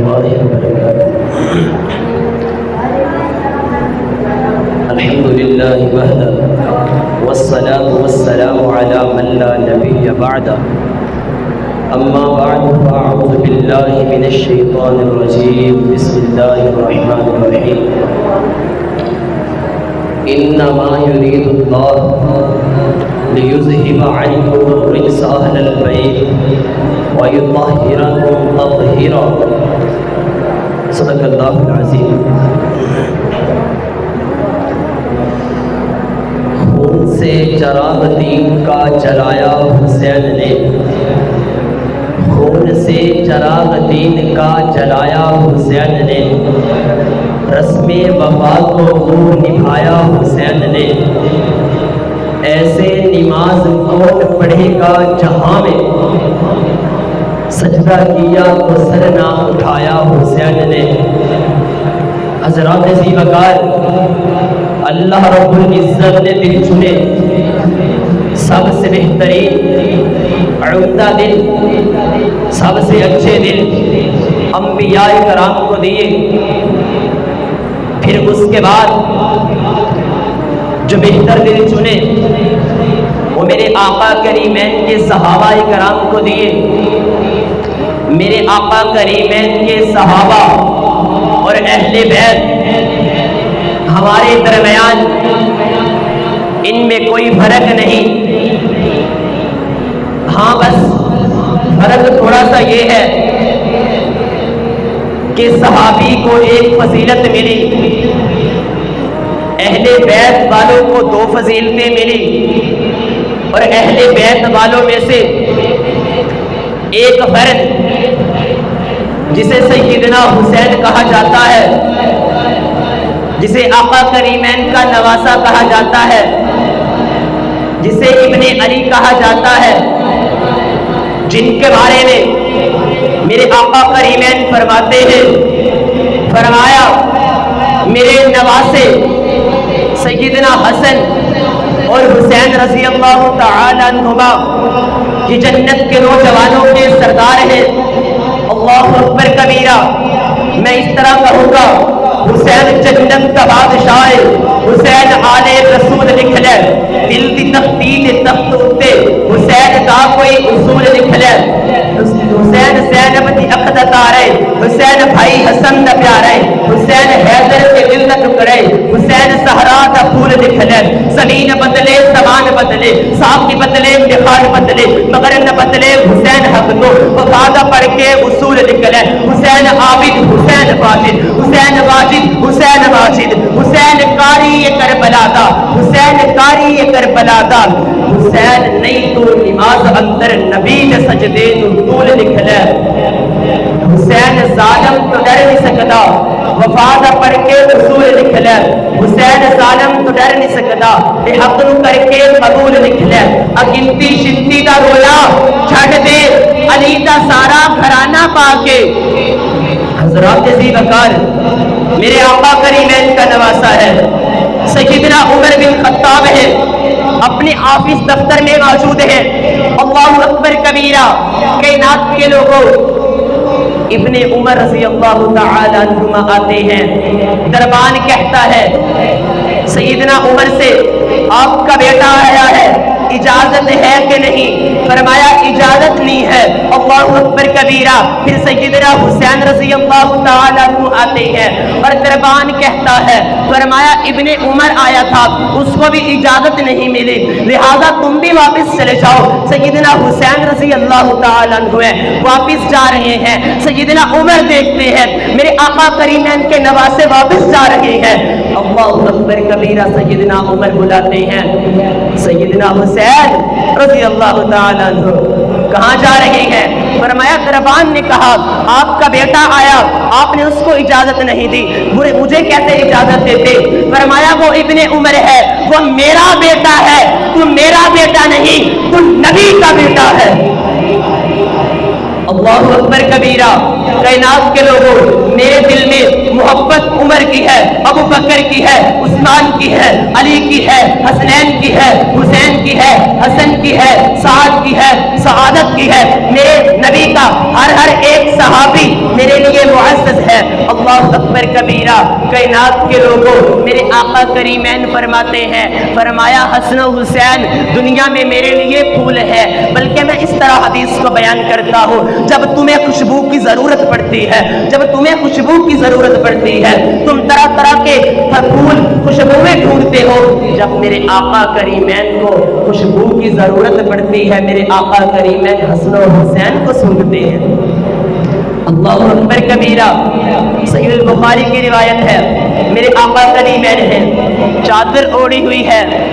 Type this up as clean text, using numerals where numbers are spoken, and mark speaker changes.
Speaker 1: الله وبركاته. الحمد لله وحده والصلاة والسلام على من لا نبي بعده. أما بعد فأعوذ بالله من الشيطان الرجيم. بسم الله الرحمن الرحيم. إنما يريد الله ليذهب عنكم الرجس أهل البيت ويطهركم تطهيرا. صدق الله العظيم. خون سے چراغ دین کا جلایا حسین نے، خون سے چراغ دین کا جلایا حسین نے، رسم وفا کو خوب نبھایا حسین نے. ایسے نماز کون پڑھے گا جہاں میں، سجدہ کیا تو سر نہ اٹھایا حسین نے. حضرات ذی وقار، اللہ رب العزت نے دل چنے، سب سے بہترین عمدہ دل، سب سے اچھے دل انبیاء کرام کو دیے. پھر اس کے بعد جو بہتر دل چنے وہ میرے آقا کریمین کے صحابہ کرام کو دیے. میرے آقا کریمین کے صحابہ اور اہل بیت ہمارے درمیان ان میں کوئی فرق نہیں. ہاں بس فرق تھوڑا سا یہ ہے کہ صحابی کو ایک فضیلت ملی، اہل بیت والوں کو دو فضیلتیں ملی، اور اہل بیت والوں میں سے ایک فرد جسے سیدنا حسین کہا جاتا ہے، جسے آقا کریمین کا نواسہ کہا جاتا ہے، جسے ابن علی کہا جاتا ہے، جن کے بارے میں میرے آقا کریمین فرماتے ہیں، فرمایا میرے نواسے سیدنا حسن اور حسین رضی اللہ تعالی عنہما یہ جنت کے نوجوانوں کے سردار ہیں. اللہ اکبر کبیرہ. میں اس طرح کہوں گا، حسین جنت کا بادشاہ ہے، حسین آل رسول لکھ لے، دل دی تختی تخت اتے حسین دا کوئی اصول لکھ لے. حسین زینب دی عقدت آ رہے، حسین بھائی حسن دا پیارے، حسین حیدر کے دل دا ٹکڑے، حسین سہرا دا پھول لکھ لے. زمین بدلے زمان بدلے، صاحب کی بدلے بخار بدلے، مگر نہ بدلے حسین حق تو وفادہ پڑھ کے اصول لکھ لے. حسین عابد، حسین واجد، حسین واجد، حسین واجد، حسین قاری کربلا دا، حسین قاری کربلا دا. حسین نہیں تو نماز اندر نبی دے سجدے تو طول لکھ لے. حسین ظالم تو ڈر نہیں سکتا، وفادہ پڑھ کے اصول لکھ لے. حسین ظالم تو ڈر نہیں سکتا، بے حق نو کر کے قبول لکھ لے. اگنتی شنتی دا رولا چھڑ دے، علی دا سارا گھرانہ پا کے. حضرات ذی وقار، میرے آقا کریمین کا نواسا ہے، سیدنا عمر بن خطاب ہے، اپنے آفس دفتر میں موجود ہے. اللہ اکبر کبیرہ. کائنات کے لوگوں، ابن عمر رضی اللہ تعالی عنہما آتے ہیں، دربان کہتا ہے سیدنا عمر سے، آپ کا بیٹا آیا ہے، اجازت ہے کہ نہیں؟ فرمایا اجازت نہیں ہے. اللہ اکبر کبیرہ. پھر سیدنا حسین رضی اللہ تعالیٰ عنہ آتے ہیں اور دربان کہتا ہے، فرمایا ابن عمر آیا تھا، اس کو بھی اجازت نہیں ملی، لہذا تم بھی واپس چلے جاؤ. سیدنا حسین رضی اللہ تعالیٰ عنہ واپس جا رہے ہیں. سیدنا عمر دیکھتے ہیں میرے آقا کریمین کے نواسے واپس جا رہے ہیں. اللہ اکبر کبیرہ. سیدنا عمر بلاتے ہیں، سیدنا حسین رضی اللہ تعالیٰ عنہ کہاں جا رہے ہیں؟ فرمایا دربان نے کہا آپ کا بیٹا آیا، آپ نے اس کو اجازت نہیں دی، مجھے کیسے اجازت دیتے؟ فرمایا وہ ابن عمر ہے، وہ میرا بیٹا ہے، تو میرا بیٹا نہیں، تو نبی کا بیٹا ہے. اللہ اکبر کبیرہ. کائنات کے لوگوں، میرے دل میں محبت عمر کی ہے، ابو بکر کی ہے، عثمان کی ہے، علی کی ہے، حسنین کی ہے، حسین کی ہے، حسن کی ہے، سعد کی ہے، سعادت کی ہے. میرے نبی کا ہر ایک صحابی میرے لیے معزز اللہ اکبر کبیرہ۔ کائنات کے لوگوں، میرے آقا کریمین فرماتے ہیں، فرمایا حسن و حسین دنیا میں میرے لیے پھول ہے، بلکہ میں اس طرح حدیث کو بیان کرتا ہوں، جب تمہیں خوشبو کی ضرورت پڑتی ہے، جب تمہیں خوشبو کی ضرورت پڑتی ہے، تم طرح طرح کے پھول خوشبوئیں ڈھونڈتے ہو، جب میرے آقا کریمین کو خوشبو کی ضرورت پڑتی ہے، میرے آقا کریمین حسن و حسین کو سونگھتے ہیں۔ اللہ اکبر کبیرہ۔ صحیح البخاری کی روایت ہے، میرے آقا کریمین ہیں، چادر اوڑھی ہوئی ہے،